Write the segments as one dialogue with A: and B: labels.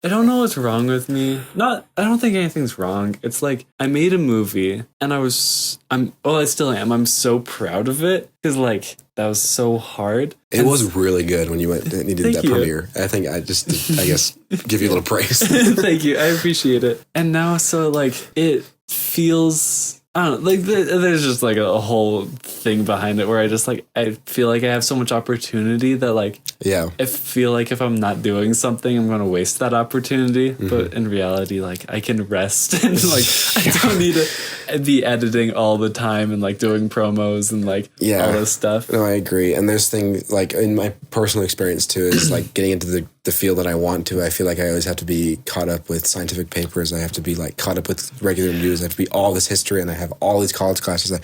A: I don't know what's wrong with me. I don't think anything's wrong. It's like I made a movie and I still am. I'm so proud of it because like that was so hard.
B: It was really good when you went and you did that premiere. I think I guess give you a little praise.
A: Thank you. I appreciate it. And now so like it feels, I don't know, like there's just like a whole thing behind it where I just like, I feel like I have so much opportunity that like, I feel like if I'm not doing something, I'm going to waste that opportunity. Mm-hmm. But in reality, like I can rest and like, I don't need to be editing all the time and like doing promos and like all this stuff.
B: No, I agree. And there's things like in my personal experience too, is like getting into the field that I want to. I feel like I always have to be caught up with scientific papers. I have to be like caught up with regular news. I have to be all this history and I have all these college classes.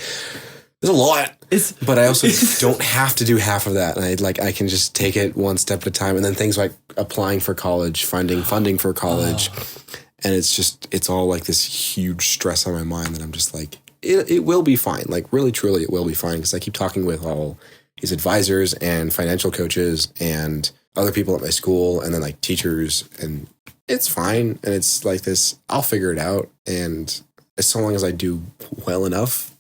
B: There's a lot, but I also don't have to do half of that. And I can just take it one step at a time. And then things like applying for college, finding funding for college. And it's all like this huge stress on my mind that I'm just like, it will be fine. Like really, truly, it will be fine. Because I keep talking with all these advisors and financial coaches and other people at my school and then like teachers, and it's fine. And it's like this, I'll figure it out. And as long as I do well enough,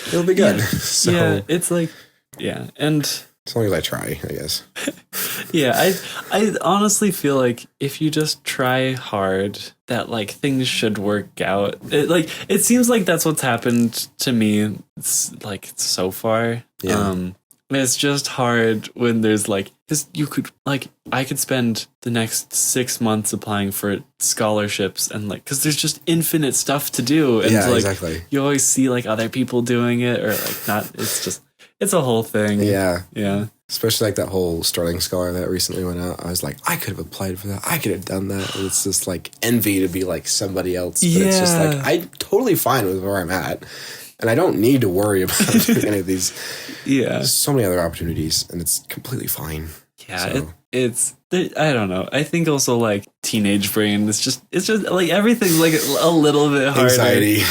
B: it'll be good. So
A: it's like, and
B: as long as I try, I guess.
A: I honestly feel like if you just try hard, that like things should work out. It seems like that's what's happened to me. It's like so far. It's just hard when there's like, because you could like, I could spend the next 6 months applying for scholarships and like, because there's just infinite stuff to do. And like,
B: exactly.
A: You always see like other people doing it or like not, it's a whole thing. Yeah.
B: Especially like that whole Starting Scholar that recently went out. I was like, I could have applied for that. I could have done that. And it's just like envy to be like somebody else. But it's just like, I'm totally fine with where I'm at. And I don't need to worry about doing any of these. There's so many other opportunities, and it's completely fine.
A: Yeah, it's I don't know. I think also like teenage brain it's just like everything's like a little bit harder.
B: Anxiety.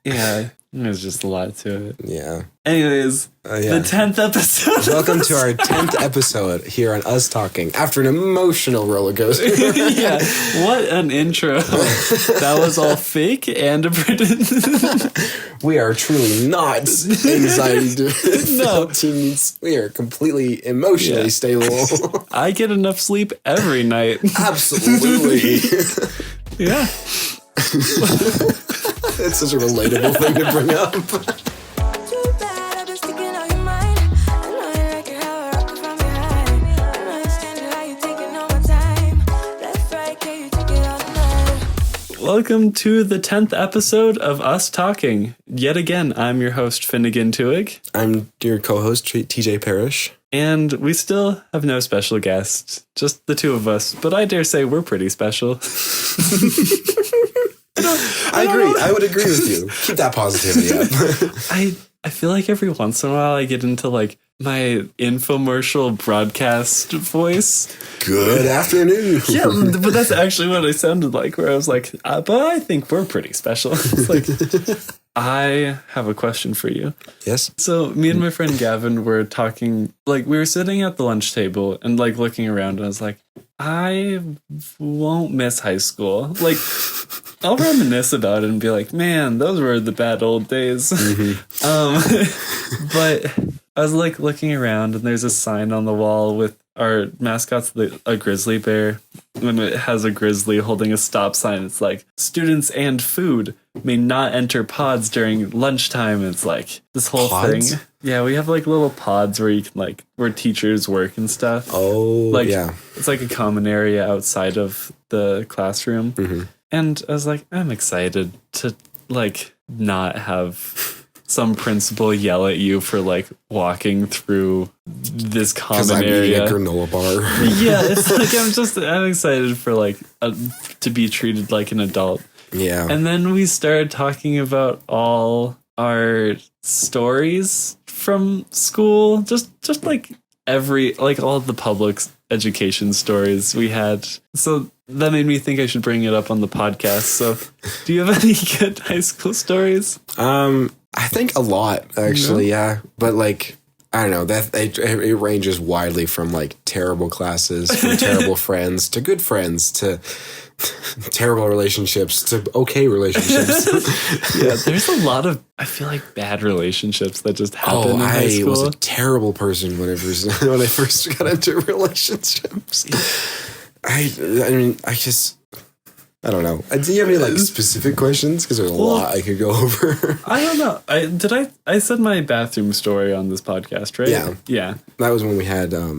A: Yeah. There's just a lot to it.
B: Yeah.
A: Anyways, the 10th episode.
B: Welcome to our 10th episode here on Us Talking after an emotional roller coaster.
A: What an intro. That was all fake and a
B: We are truly not anxiety. No. Teens. We are completely emotionally stable.
A: I get enough sleep every night.
B: Absolutely.
A: Yeah.
B: It's such a relatable thing to bring up.
A: Welcome to the 10th episode of Us Talking. Yet again, I'm your host, Finnegan Tuig.
B: I'm your co-host, TJ Peris.
A: And we still have no special guest, just the two of us. But I dare say we're pretty special.
B: I agree. I would agree with you. Keep that positivity up.
A: I feel like every once in a while I get into like my infomercial broadcast voice.
B: Good afternoon.
A: Yeah, but that's actually what I sounded like, where I was like, but I think we're pretty special. It's like, I have a question for you.
B: Yes.
A: So me and my friend Gavin were talking, like we were sitting at the lunch table and like looking around and I was like, I won't miss high school. Like, I'll reminisce about it and be like, man, those were the bad old days. Mm-hmm. But I was like looking around and there's a sign on the wall with our mascot's a grizzly bear. And it has a grizzly holding a stop sign. It's like, students and food may not enter pods during lunchtime. It's like this whole
B: pods?
A: thing. Yeah, we have like little pods where you can like, where teachers work and stuff.
B: Oh,
A: like,
B: yeah.
A: It's like a common area outside of the classroom. Mm-hmm. And I was like, I'm excited to like not have some principal yell at you for like walking through this common area.
B: Because I'm eating a granola bar.
A: Yeah, it's like I'm excited for like to be treated like an adult.
B: Yeah.
A: And then we started talking about all our stories from school, just like all of the public education stories we had. So that made me think I should bring it up on the podcast. So do you have any good high school stories?
B: I think a lot, actually, yeah. But like, I don't know, that it ranges widely from like terrible classes, from terrible friends to good friends to terrible relationships to okay relationships.
A: Yeah, there's a lot of, I feel like, bad relationships that just happen in high
B: I
A: school.
B: was a terrible person when I first got into relationships. I mean, I don't know. Do you have any like specific questions? Because there's a lot I could go over.
A: I don't know. I said my bathroom story on this podcast, right?
B: Yeah.
A: Yeah.
B: That was when we had a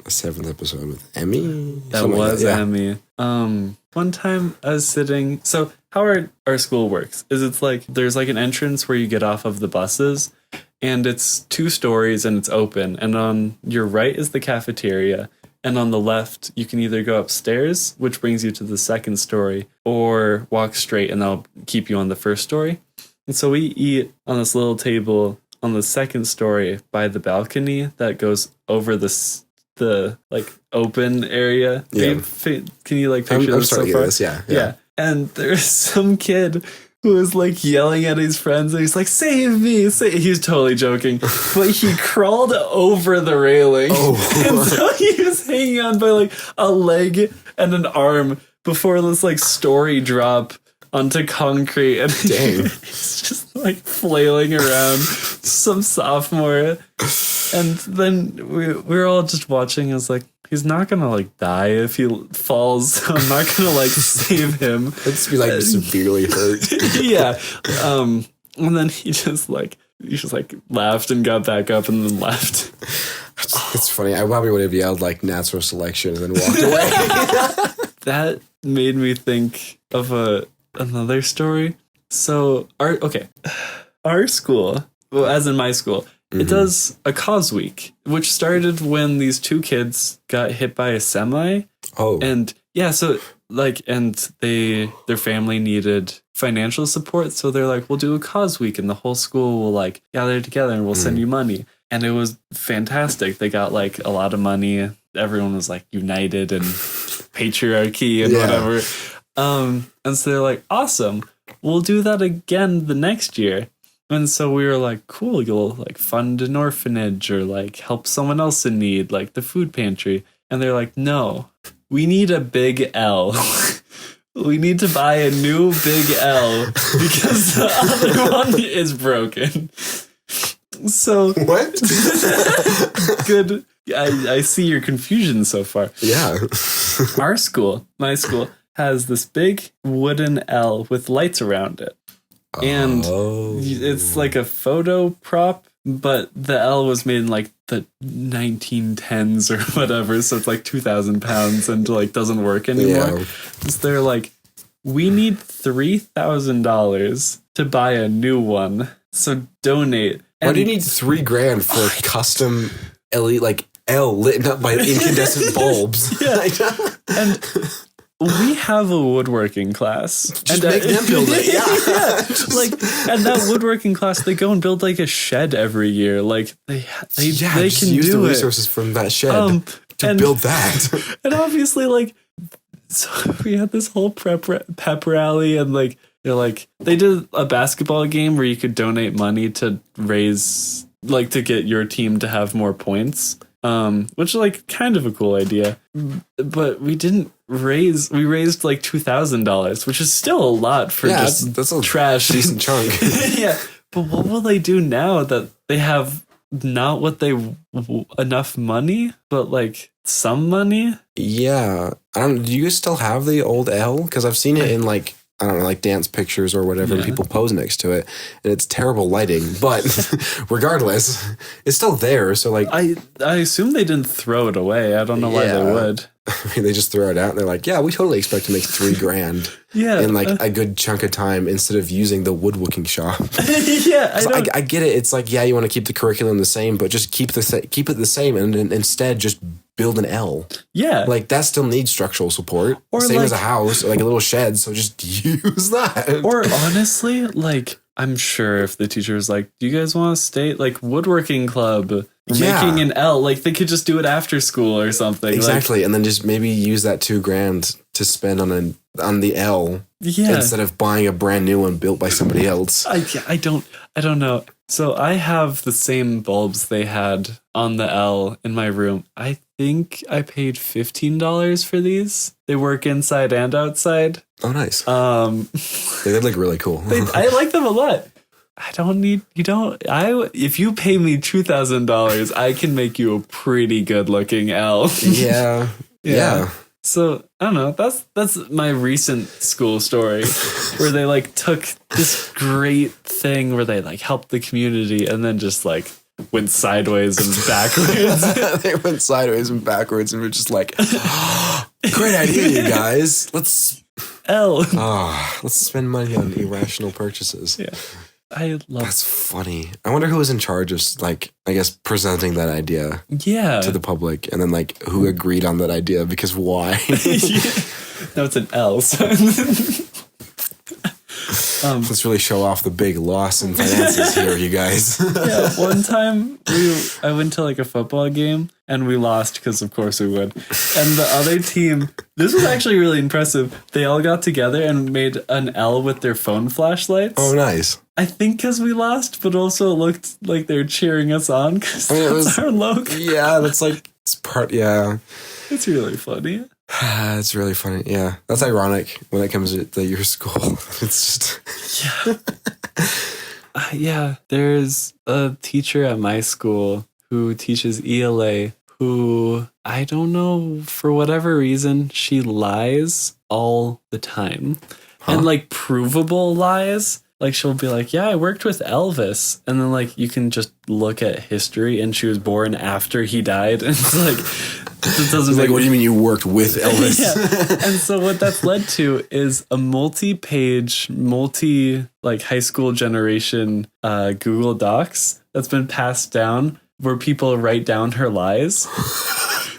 B: 7th episode with Emmy.
A: That was Emmy. One time I was sitting. So how our school works is it's like there's like an entrance where you get off of the buses, and it's 2 stories and it's open. And on your right is the cafeteria. And on the left, you can either go upstairs, which brings you to the 2nd story, or walk straight and that'll keep you on the 1st story. And so we eat on this little table on the 2nd story by the balcony that goes over the like open area.
B: Yeah.
A: Can you like picture this so far?
B: This, yeah.
A: Yeah. And there's some kid who was like yelling at his friends and he's like, save me, he was totally joking, but he crawled over the railing. And so he was hanging on by like a leg and an arm before this like story drop onto concrete, and he's just like flailing around, some sophomore. And then we were all just watching. I was like, he's not gonna like die if he falls. So I'm not gonna like save him.
B: Let's be like severely hurt.
A: Yeah. And then he just like laughed and got back up and then left.
B: It's funny. I probably would have yelled like natural selection and then walked away.
A: That made me think of another story. So our school, well, as in my school, it does a cause week, which started when these 2 kids got hit by a semi.
B: Oh.
A: And yeah, so like, and their family needed financial support. So they're like, we'll do a cause week and the whole school will like gather together and we'll send you money. And it was fantastic. They got like a lot of money. Everyone was like united and patriarchy and whatever. And so they're like, awesome. We'll do that again the next year. And so we were like, cool, you'll like fund an orphanage or like help someone else in need, like the food pantry. And they're like, no, we need a big L. We need to buy a new big L because the other one is broken. So
B: what?
A: Good. I see your confusion so far.
B: Yeah.
A: My school has this big wooden L with lights around it. And it's like a photo prop, but the L was made in like the 1910s or whatever. So it's like 2,000 pounds and like doesn't work anymore. Yeah. So they're like, we need $3,000 to buy a new one. So donate.
B: Why do you need $3,000 for a custom LED, like L lit up by incandescent bulbs?
A: Yeah. And we have a woodworking class.
B: Just make them build it. Yeah.
A: Like, and that woodworking class, they go and build like a shed every year. Like they can
B: use
A: do
B: the resources from that shed to build that.
A: And obviously, like, so we had this whole pep rally, and like they did a basketball game where you could donate money to raise, like, to get your team to have more points. Which is like kind of a cool idea, but we raised like $2,000, which is still a lot for just
B: that's a
A: trash
B: decent chunk.
A: Yeah, but what will they do now that they have not enough money, but like some money?
B: Yeah, do you guys still have the old L? Because I've seen it in like, I don't know, like dance pictures or whatever, and people pose next to it, and it's terrible lighting. But regardless, it's still there. So like,
A: I assume they didn't throw it away. I don't know why they would.
B: I mean, they just throw it out, and they're like, "Yeah, we totally expect to make $3,000." In like a good chunk of time instead of using the woodworking shop.
A: Yeah,
B: I get it. It's like, yeah, you want to keep the curriculum the same, but just keep it the same, and instead just build an L.
A: Yeah,
B: like that still needs structural support, or same as a house, or like a little shed. So just use that.
A: Or honestly, like, I'm sure if the teacher was like, "Do you guys want to stay like woodworking club?" Making an L, like they could just do it after school or something.
B: Exactly, and then just maybe use that $2,000 to spend on the L instead of buying a brand new one built by somebody else.
A: I don't know. So I have the same bulbs they had on the L in my room. I think I paid $15 for these. They work inside and outside.
B: Oh, nice. They look really cool.
A: I like them a lot. If you pay me $2,000, I can make you a pretty good looking L.
B: Yeah.
A: So I don't know. That's my recent school story, where they like took this great thing where they like helped the community and then just like went sideways and backwards.
B: They went sideways and backwards and were just like, great idea, you guys. Let's spend money on irrational purchases.
A: Yeah. I love
B: That's funny. I wonder who was in charge of, like, I guess, presenting that idea to the public, and then, like, who agreed on that idea, because why?
A: No, it's an L. So.
B: Let's really show off the big loss in finances here, you guys.
A: Yeah, one time I went to, like, a football game, and we lost, because of course we would. And the other team, this was actually really impressive. They all got together and made an L with their phone flashlights.
B: Oh, nice.
A: I think because we lost, but also it looked like they were cheering us on because that's our logo.
B: Yeah, that's like,
A: It's really funny.
B: It's really funny. Yeah, that's ironic when it comes to your school. It's just
A: yeah. There's a teacher at my school who teaches ELA who, I don't know, for whatever reason, she lies all the time. And like provable lies. Like she'll be like, yeah, I worked with Elvis. And then like you can just look at history and she was born after he died. And it's like, it doesn't
B: like, what do you mean you worked with Elvis?
A: Yeah. And so what that's led to is a multi-page, like high school generation Google Docs that's been passed down where people write down her lies.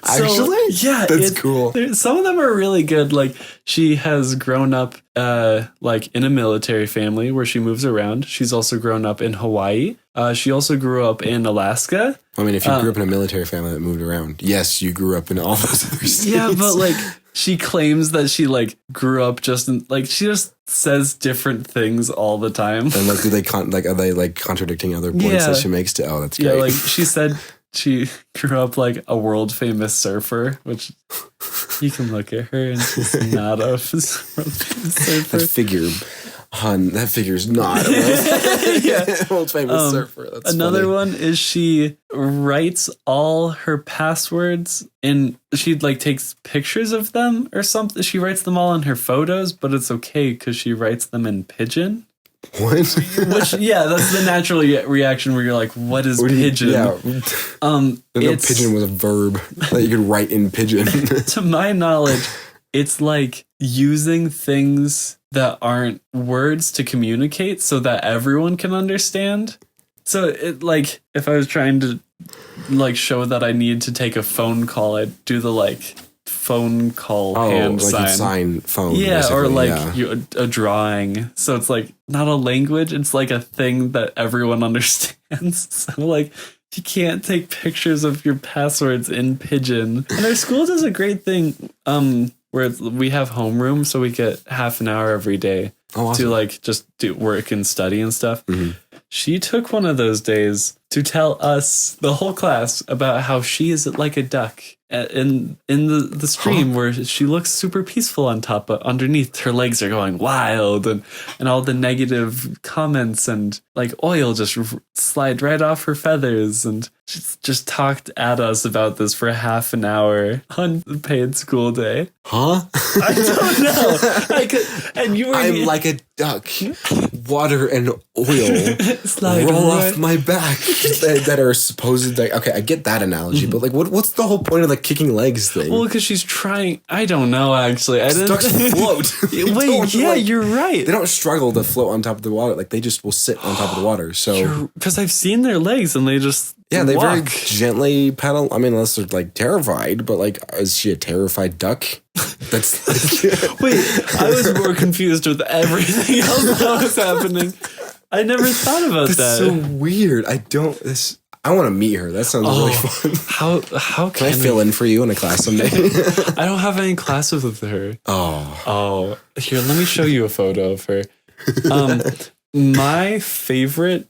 B: Actually?
A: Yeah.
B: That's cool.
A: Some of them are really good. Like she has grown up like in a military family where she moves around. She's also grown up in Hawaii. She also grew up in Alaska.
B: I mean, if you grew up in a military family that moved around, yes, you grew up in all those other states.
A: Yeah, but like she claims that she like grew up just in, like she just says different things all the time. And
B: like are they like contradicting other points that she makes to? Oh, that's great.
A: Yeah, like she said she grew up like a world famous surfer, which you can look at her and she's not a world famous surfer.
B: That figure's not a world famous surfer. That's
A: another
B: funny.
A: one is she writes all her passwords and she like takes pictures of them or something. She writes them all in her photos, but it's okay because she writes them in pidgin.
B: What?
A: Which, yeah, that's the natural reaction where you're like, what is pidgin?
B: Pigeon was a verb that you could write in pidgin.
A: To my knowledge, it's like using things that aren't words to communicate so that everyone can understand. So it like if I was trying to like show that I need to take a phone call, I'd do the like phone call hand
B: like
A: sign.
B: Sign phone.
A: Yeah, or like a drawing. So it's like not a language, it's like a thing that everyone understands. So like you can't take pictures of your passwords in pidgin. And our school does a great thing where we have homeroom, so we get half an hour every day to like just do work and study and stuff. Mm-hmm. She took one of those days to tell us, the whole class, about how she is like a duck in the stream where she looks super peaceful on top, but underneath her legs are going wild and all the negative comments and like oil just slide right off her feathers. And she's just talked at us about this for half an hour on the paid school day.
B: Huh?
A: I don't know.
B: I'm like a duck. Water and oil roll off my back that are supposed like, okay, I get that analogy, but like what's the whole point of the kicking legs thing?
A: Well, because she's trying. I don't know, actually.
B: Ducks float.
A: Wait, yeah, you're right.
B: They don't struggle to float on top of the water. Like they just will sit on top of the water. So
A: because I've seen their legs and they just
B: they
A: walk.
B: very gently pedal. I mean, unless they're like terrified, but like, is she a terrified duck? That's like
A: wait, I was more confused with everything else that was happening. I never thought about that.
B: That's so weird. I want to meet her. That sounds really fun.
A: How
B: can I fill in for you in a class someday?
A: I don't have any classes with her.
B: Oh,
A: here, let me show you a photo of her. My favorite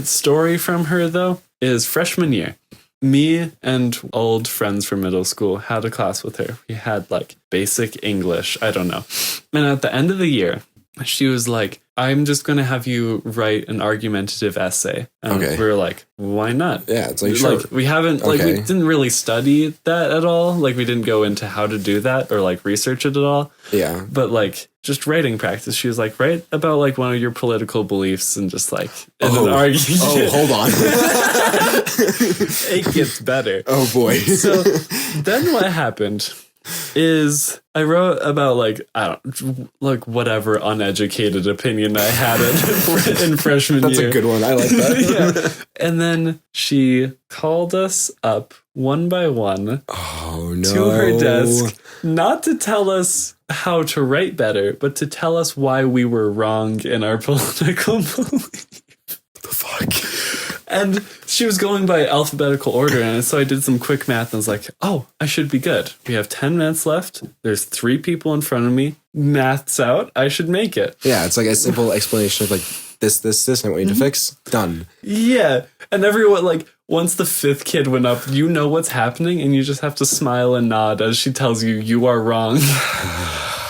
A: story from her, though, is freshman year. Me and old friends from middle school had a class with her. We had like basic English. I don't know. And at the end of the year, she was like, I'm just going to have you write an argumentative essay. And we were like, why not?
B: Yeah, it's like, sure.
A: Like, we haven't, like, we didn't really study that at all. Like, we didn't go into how to do that or like research it at all.
B: Yeah.
A: But like, just writing practice. She was like, write about like one of your political beliefs and just like an argument.
B: Oh, hold on.
A: It gets better.
B: Oh boy.
A: So then what happened is I wrote about like, I don't like whatever uneducated opinion I had in freshman
B: That's
A: year.
B: a good one. I like that.
A: Yeah. And then she called us up one by one to her desk, not to tell us how to write better, but to tell us why we were wrong in our political belief.
B: The fuck?
A: And she was going by alphabetical order, and so I did some quick math and was like, oh, I should be good. We have 10 minutes left. There's 3 people in front of me. Math's out. I should make it.
B: Yeah, it's like a simple explanation of like this, I want you to fix. Done.
A: Yeah. And everyone, like, once the 5th kid went up, you know what's happening, and you just have to smile and nod as she tells you you are wrong.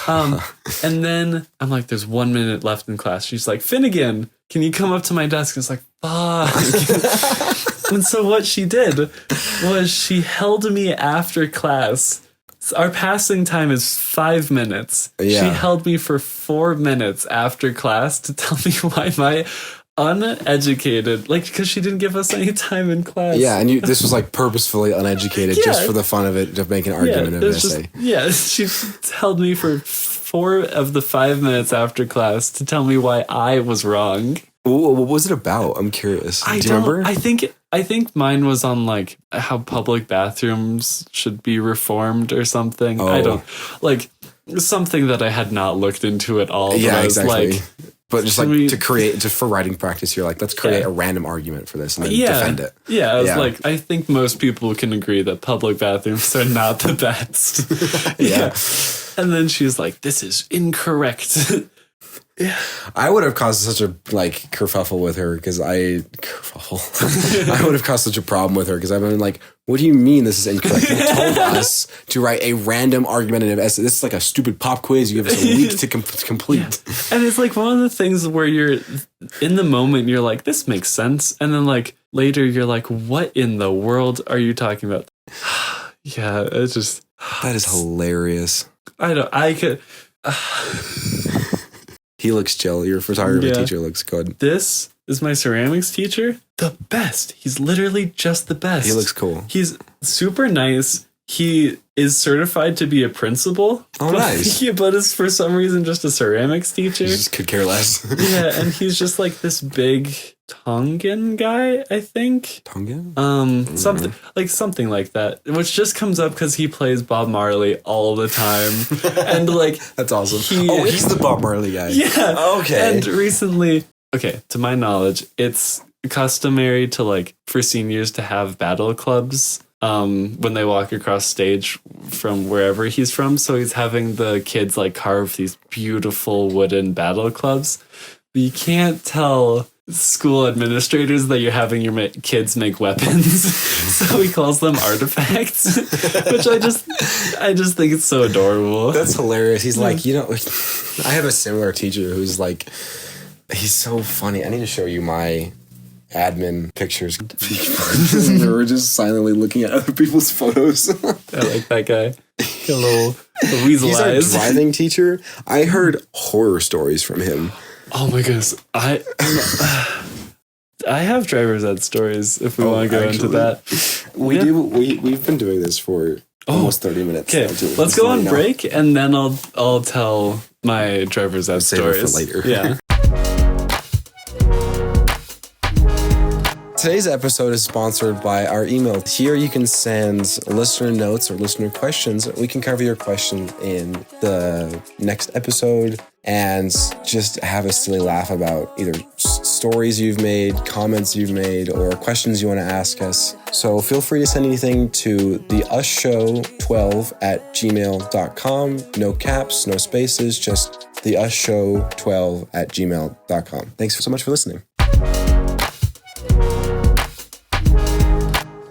A: And then I'm like, there's 1 minute left in class. She's like, Finnegan, can you come up to my desk? It's like, fuck. And so what she did was she held me after class. Our passing time is 5 minutes.
B: Yeah.
A: She held me for 4 minutes after class to tell me why my uneducated, like, because she didn't give us any time in class.
B: Yeah, and this was like purposefully uneducated just for the fun of it, to make an argument of an essay.
A: She held me for 4 of the 5 minutes after class to tell me why I was wrong.
B: Ooh, what was it about? I'm curious. Do you remember?
A: I think mine was on like how public bathrooms should be reformed or something. I don't like something that I had not looked into at all.
B: Yeah, exactly.
A: Like,
B: but just like to create, just for writing practice, you're like, let's create a random argument for this and then defend it.
A: Yeah, I was like, I think most people can agree that public bathrooms are not the best.
B: Yeah.
A: And then she's like, this is incorrect. Yeah.
B: I would have caused such a like kerfuffle with her because I would have caused such a problem with her because I've been like, what do you mean this is incorrect? You told us to write a random argumentative essay. This is like a stupid pop quiz. You have us a week to complete.
A: Yeah. And it's like one of the things where you're in the moment, you're like, this makes sense. And then like later you're like, what in the world are you talking about? Yeah, it's just.
B: That is hilarious.
A: I could.
B: He looks chill. Your photography teacher looks good.
A: This is my ceramics teacher. The best. He's literally just the best.
B: He looks cool.
A: He's super nice. He is certified to be a principal.
B: Oh, nice.
A: But is for some reason just a ceramics teacher.
B: He just could care less.
A: Yeah, and he's just like this big Tongan guy, I think.
B: Tongan?
A: Something like that, which just comes up because he plays Bob Marley all the time, and like
B: that's awesome. He's the Bob Marley guy.
A: Yeah.
B: Okay.
A: And recently, to my knowledge, it's customary to like for seniors to have battle clubs when they walk across stage from wherever he's from. So he's having the kids like carve these beautiful wooden battle clubs. But you can't tell school administrators that you're having your kids make weapons. So he calls them artifacts, which I just think it's so adorable.
B: That's hilarious. He's like, I have a similar teacher who's like, he's so funny. I need to show you my admin pictures. We're just silently looking at other people's photos.
A: I like that guy. A little weasel
B: He's
A: eyes.
B: our driving teacher. I heard horror stories from him.
A: Oh my goodness. I have driver's ed stories if we want to go into that.
B: We've been doing this for almost 30 minutes.
A: Okay, let's go on break and then I'll tell my driver's ed stories.
B: Save it for later.
A: Yeah.
B: Today's episode is sponsored by our email. Here you can send listener notes or listener questions. We can cover your question in the next episode and just have a silly laugh about either stories you've made, comments you've made, or questions you want to ask us. So feel free to send anything to theusshow12@gmail.com. No caps, no spaces, just theusshow12@gmail.com. Thanks so much for listening.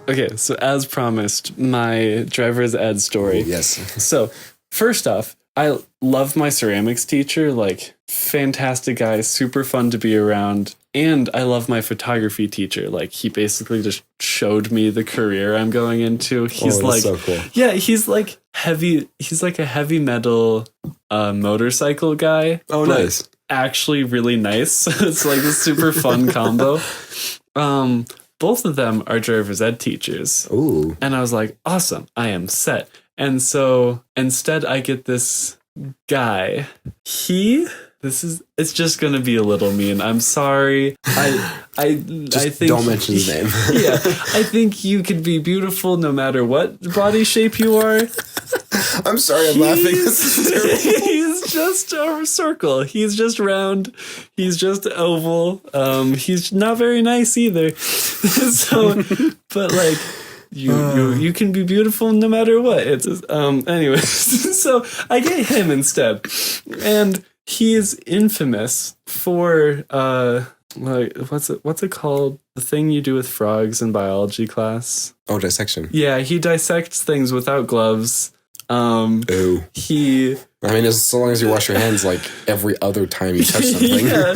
A: Okay, so as promised, my driver's ed story.
B: Ooh, yes.
A: So, first off, I love my ceramics teacher, like fantastic guy, super fun to be around. And I love my photography teacher. Like he basically just showed me the career I'm going into. He's like,
B: so cool.
A: Yeah, he's like a heavy metal motorcycle guy.
B: Oh, nice.
A: Actually really nice. It's like a super fun combo. Both of them are driver's ed teachers.
B: Ooh.
A: And I was like, awesome, I am set. And so instead I get this guy. It's just gonna be a little mean. I'm sorry. I think
B: don't mention his name.
A: Yeah. I think you could be beautiful no matter what body shape you are.
B: I'm sorry, I'm laughing. This is terrible.
A: He's just a circle. He's just round. He's just oval. He's not very nice either. So, but like you can be beautiful no matter what. It's anyways. So I get him instead, and he is infamous for like what's it called? The thing you do with frogs in biology class.
B: Oh, dissection.
A: Yeah, he dissects things without gloves.
B: Ooh. I mean, as long as you wash your hands like every other time you touch something.
A: Yeah.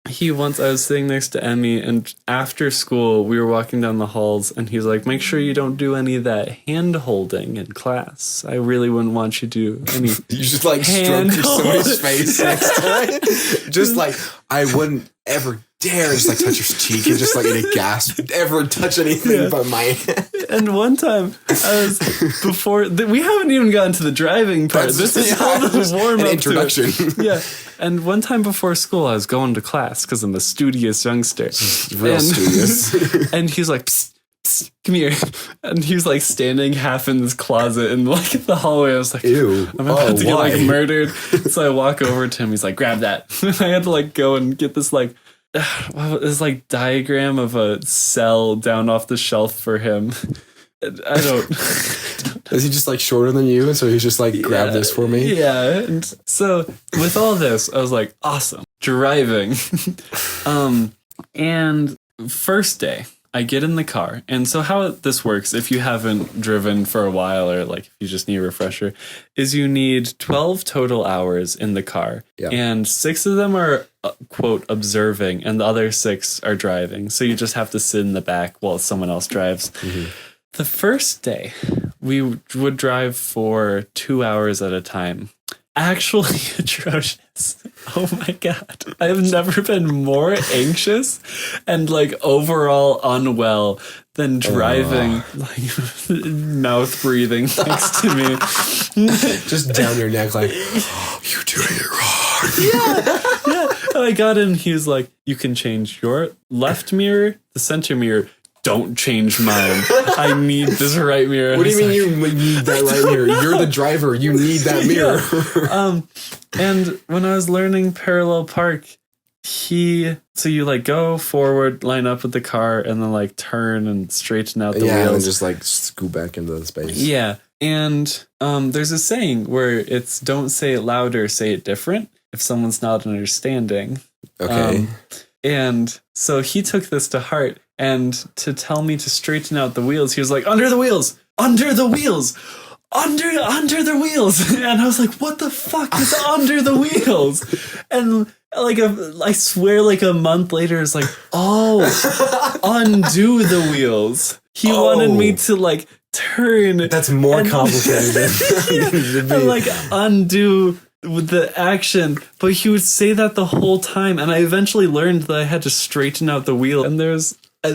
A: I was sitting next to Emmy, and after school, we were walking down the halls, and he's like, make sure you don't do any of that hand holding in class. I really wouldn't want you to do any.
B: You just like stroke somebody's face next time. Just like, I wouldn't ever dare just like touch your cheek and just like in a gasp, ever touch anything but my hand.
A: And one time, we haven't even gotten to the driving part. This is all the warm up
B: introduction.
A: Yeah. And one time before school, I was going to class because I'm a studious youngster.
B: Studious.
A: And he's like, psst, psst, come here. And he was like standing half in this closet in like the hallway. I was like,
B: ew,
A: I'm about to get like murdered. So I walk over to him. He's like, grab that. I had to like go and get this like, this like diagram of a cell down off the shelf for him. I don't.
B: Is he just like shorter than you? And so he's just like, grab this for me?
A: Yeah. And so with all this, I was like, awesome. Driving. And first day, I get in the car. And so how this works, if you haven't driven for a while or like if you just need a refresher, is you need 12 total hours in the car. Yeah. And 6 of them are, quote, observing, and the other 6 are driving. So you just have to sit in the back while someone else drives. Mm-hmm. The first day, we would drive for 2 hours at a time. Actually atrocious. Oh my God. I have never been more anxious and like overall unwell than driving, like mouth breathing next to me.
B: Just down your neck like, oh, you're doing it wrong.
A: Yeah. And I got in, he was like, you can change your left mirror, the center mirror. Don't change mine. I need this right mirror.
B: What do you mean you need that right mirror? You're the driver. You need that mirror.
A: Yeah. And when I was learning parallel park, so you like go forward, line up with the car, and then like turn and straighten out the wheels.
B: And just like scoot back into the space.
A: Yeah. And there's a saying where it's don't say it louder, say it different if someone's not understanding.
B: Okay.
A: And so he took this to heart. And to tell me to straighten out the wheels, he was like, under the wheels, under the wheels, under the wheels. And I was like, what the fuck is under the wheels? And like, I swear like a month later, it's like, oh, undo the wheels. He wanted me to like turn.
B: That's more complicated than
A: and like undo with the action, but he would say that the whole time. And I eventually learned that I had to straighten out the wheel. And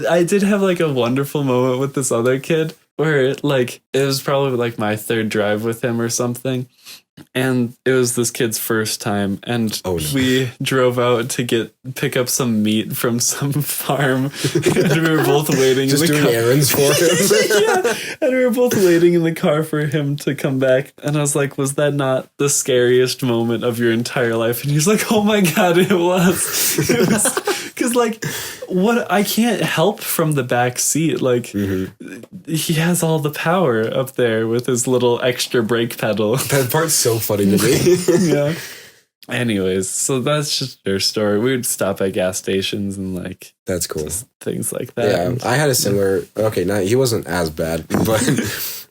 A: I did have like a wonderful moment with this other kid where like it was probably like my third drive with him or something. And it was this kid's first time, and we drove out to pick up some meat from some farm, and we were both waiting
B: just
A: in the
B: doing errands for him.
A: Yeah, and we were both waiting in the car for him to come back. And I was like, "Was that not the scariest moment of your entire life?" And he's like, "Oh my god, it was." It was because like, what I can't help from the back seat. Like, he has all the power up there with his little extra brake pedal.
B: That part's so funny to me.
A: Yeah. Anyways, so that's just their story. We would stop at gas stations and like
B: that's cool
A: things like that.
B: Yeah, I had a similar. Okay, he wasn't as bad, but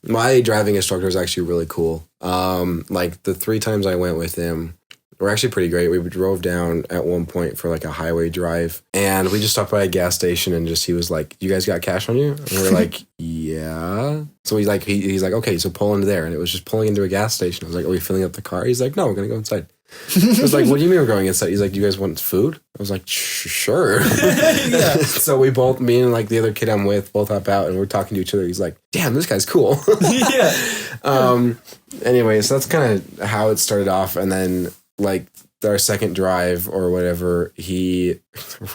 B: my driving instructor was actually really cool. Like the 3 times I went with him were actually pretty great. We drove down at one point for like a highway drive, and we just stopped by a gas station, and he was like, "You guys got cash on you?" And we were like, "Yeah." So he's like, "Okay, so pull into there," and it was just pulling into a gas station. I was like, "Are we filling up the car?" He's like, "No, we're gonna go inside." I was like, "What do you mean we're going inside?" He's like, "Do you guys want food?" I was like, "Sure." Yeah. So me and like the other kid I'm with both hop out, and we're talking to each other. He's like, "Damn, this guy's cool." Yeah. Anyway, so that's kind of how it started off, and then like our second drive or whatever, he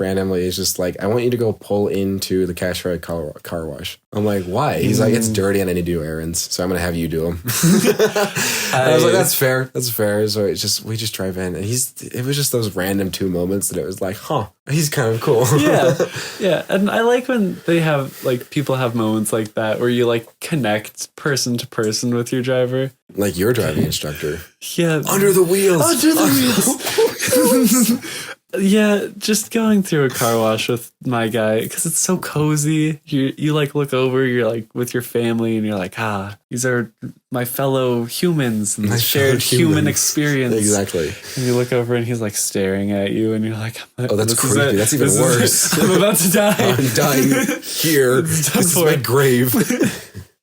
B: randomly is just like, "I want you to go pull into the cash ride car wash." I'm like, "Why?" He's like, "It's dirty and I need to do errands, so I'm gonna have you do them." I was like, "That's fair. That's fair." So we just drive in, and it was just those random 2 moments that it was like, he's kind of cool.
A: Yeah. And I like when they have like people have moments like that where you like connect person to person with your driver.
B: Like your driving instructor.
A: Yeah.
B: Under the wheels.
A: Yeah, just going through a car wash with my guy because it's so cozy. You like look over, you're like with your family, and you're like, these are my fellow humans and shared human experience.
B: Exactly.
A: And you look over, and he's like staring at you, and you're like,
B: "Oh, that's creepy. That's even worse.
A: I'm about to die.
B: I'm dying here. This is my grave."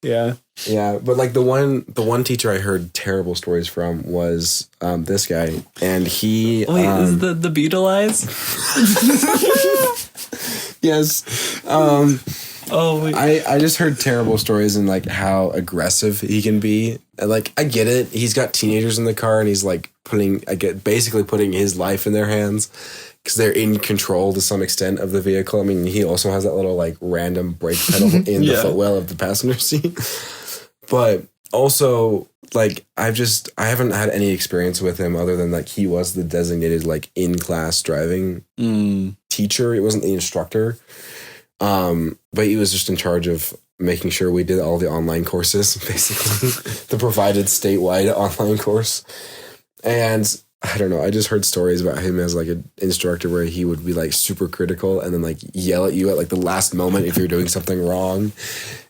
A: Yeah.
B: Yeah, but like the one teacher I heard terrible stories from was this guy, and he
A: is the beetle eyes?
B: Yes. I just heard terrible stories and like how aggressive he can be. And like I get it. He's got teenagers in the car, and he's like basically putting his life in their hands, because they're in control to some extent of the vehicle. I mean, he also has that little like random brake pedal in the footwell of the passenger seat. But also, like, I haven't had any experience with him other than like he was the designated like in-class driving teacher. It wasn't the instructor. But he was just in charge of making sure we did all the online courses, basically, the provided statewide online course. And I don't know, I just heard stories about him as like an instructor where he would be like super critical and then like yell at you at like the last moment if you're doing something wrong.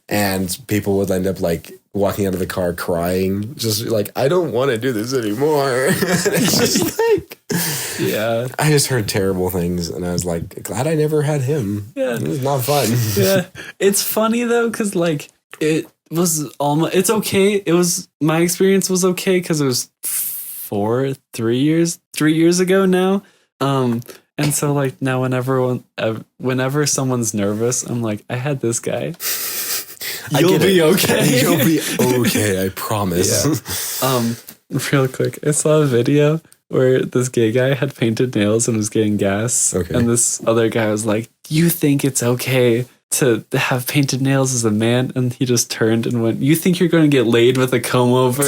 B: And people would end up like walking out of the car crying, just like, "I don't want to do this anymore." It's just like, yeah, I just heard terrible things, and I was like, glad I never had him. Yeah, it was not fun.
A: Yeah, it's funny though, because like it was almost, it's okay. It was, my experience was okay because it was 3 years ago now. And so like now whenever someone's nervous, I'm like, I had this guy. You'll be okay.
B: You'll be okay, I promise.
A: Yeah. Real quick, I saw a video where this gay guy had painted nails and was getting gas. Okay. And this other guy was like, "You think it's okay to have painted nails as a man?" And he just turned and went, "You think you're going to get laid with a comb over?"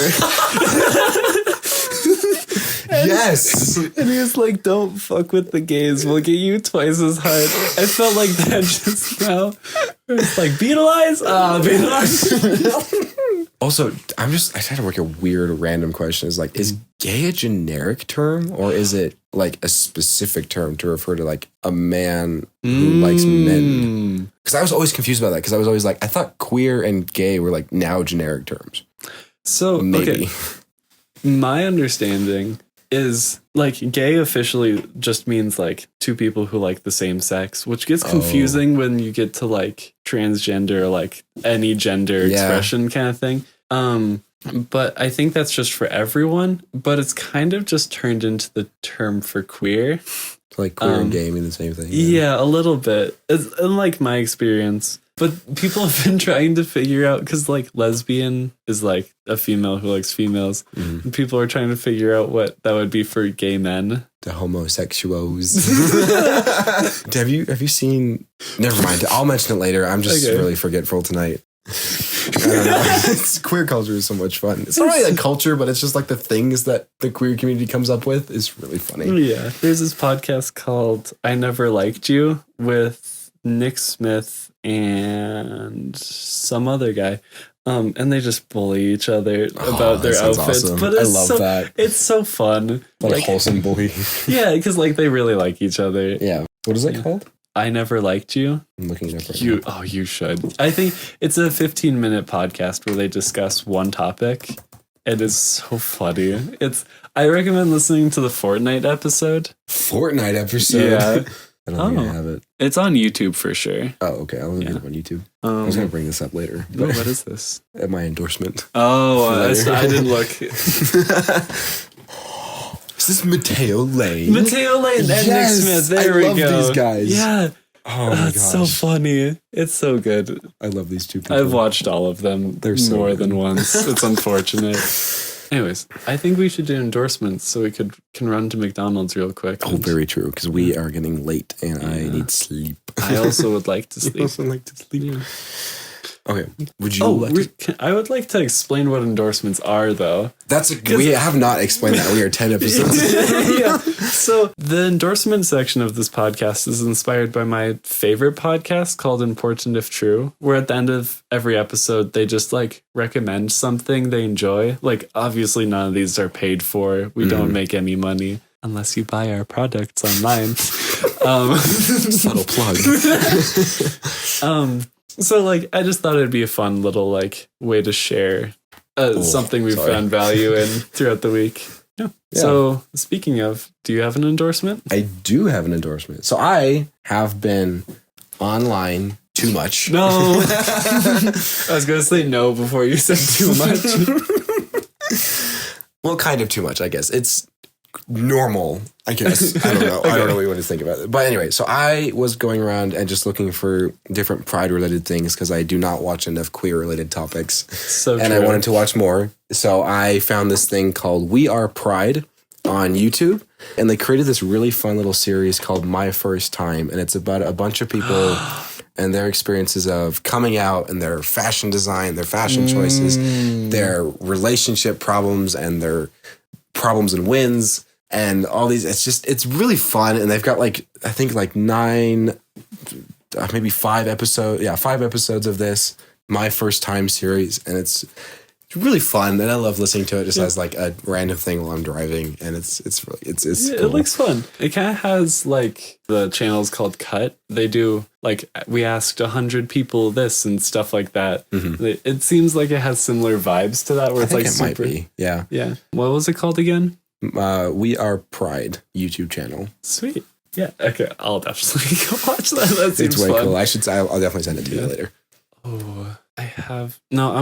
B: Yes.
A: And he was like, "Don't fuck with the gays. We'll get you twice as hard." I felt like that just now. It's like, beetle eyes? Beetle eyes.
B: Also, I tried to work a weird random question. Is like, is gay a generic term, or is it like a specific term to refer to like a man who likes men? Because I was always confused about that, because I was always like, I thought queer and gay were like now generic terms.
A: So maybe. Okay. My understanding is like gay officially just means like two people who like the same sex, which gets confusing when you get to like transgender or like any gender expression kind of thing. But I think that's just for everyone, but it's kind of just turned into the term for queer.
B: Like queer and gay mean the same thing.
A: Yeah, a little bit. It's, in like my experience, But people have been trying to figure out, because like lesbian is like a female who likes females. And people are trying to figure out what that would be for gay men.
B: The homosexuals. have you seen? Never mind. I'll mention it later. I'm just really forgetful tonight. I don't know. Queer culture is so much fun. It's not really like culture, but it's just like the things that the queer community comes up with is really funny.
A: Yeah. There's this podcast called I Never Liked You with Nick Smith and some other guy. And they just bully each other about their outfits.
B: Awesome.
A: But it's that. It's so fun.
B: Like wholesome bully.
A: Yeah, because like they really like each other.
B: Yeah. What is that called?
A: I Never Liked You.
B: I'm looking it up right now.
A: Oh, you should. I think it's a 15-minute podcast where they discuss one topic. It is so funny. I recommend listening to the Fortnite episode.
B: Fortnite episode?
A: Yeah.
B: I don't think I have it.
A: It's on YouTube for sure.
B: Oh, okay. I'll look it up on YouTube. I was going to bring this up later.
A: What is this?
B: My endorsement.
A: Oh, I didn't look.
B: Is this Mateo Lane?
A: Mateo Lane and Nick Smith. There we go.
B: I love these guys.
A: Yeah.
B: Oh my gosh.
A: That's so funny. It's so good.
B: I love these two people.
A: I've watched all of them.
B: They're so
A: more
B: good.
A: than once. It's unfortunate. Anyways, I think we should do endorsements so we can run to McDonald's real quick.
B: Oh, very true, because we are getting late and I need sleep.
A: I also would like to sleep.
B: I also like to sleep. Yeah. Okay. Would you
A: I would like to explain what endorsements are, though.
B: We have not explained that. We are 10 episodes.
A: Yeah. So the endorsement section of this podcast is inspired by my favorite podcast called Important If True, where at the end of every episode, they just like recommend something they enjoy. Like, obviously none of these are paid for. We don't make any money unless you buy our products online.
B: Subtle plug.
A: So, like, I just thought it'd be a fun little, like, way to share something we've found value in throughout the week. Yeah. So, speaking of, do you have an endorsement?
B: I do have an endorsement. So, I have been online too much.
A: No. I was going to say no before you said too much.
B: Well, kind of too much, I guess. It's normal, I guess. I don't know. Okay. I don't know what you want to think about it. But anyway, so I was going around and just looking for different Pride-related things because I do not watch enough queer-related topics.
A: So
B: and
A: true.
B: I wanted to watch more. So I found this thing called We Are Pride on YouTube. And they created this really fun little series called My First Time. And it's about a bunch of people and their experiences of coming out and their fashion design, their fashion choices, their relationship problems and their problems and wins. And all these, it's really fun. And they've got like, I think like 9, maybe 5 episodes. Yeah, 5 episodes of this My First Time series. And it's really fun. And I love listening to it just as like a random thing while I'm driving. And it's cool.
A: It looks fun. It kind of has like the channel's called Cut. They do like, we asked 100 people this and stuff like that. It seems like it has similar vibes to that where it's like
B: it
A: super.
B: Might be. Yeah.
A: Yeah. What was it called again?
B: We Are Pride YouTube channel.
A: Sweet. Yeah. Okay. I'll definitely go watch that. That seems
B: it's way
A: fun.
B: Cool. I'll definitely send it to you later.
A: Oh, I'm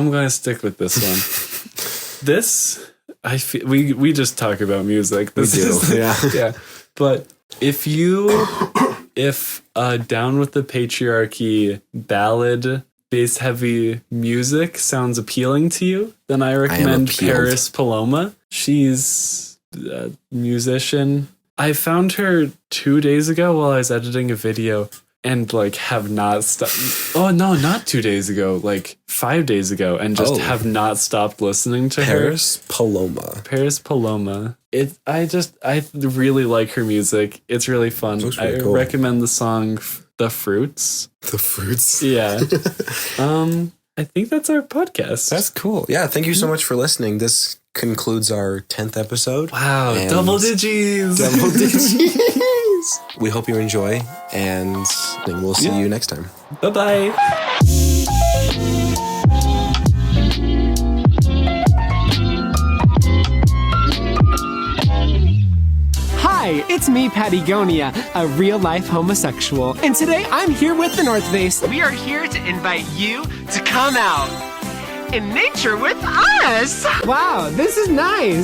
A: going to stick with this one. This, I feel, we just talk about music. This is, yeah. But if Down with the Patriarchy ballad bass heavy music sounds appealing to you, then I recommend Peris Paloma. She's a musician. I found her 2 days ago while I was editing a video and like have not stopped. Oh no, not 2 days ago, like 5 days ago, and just have not stopped listening to
B: Peris
A: her. Peris Paloma. I really like her music. It's really fun. Really cool. Recommend the song The Fruits.
B: The Fruits.
A: Yeah. I think that's our podcast.
B: That's cool. Yeah, thank you so much for listening. This concludes our 10th episode.
A: Wow, double digits.
B: Double digits. We hope you enjoy, and we'll see you next time.
A: Bye-bye.
C: Hi, it's me, Patagonia, a real-life homosexual. And today I'm here with the North Face. We are here to invite you to come out in nature with us. Wow, this is nice.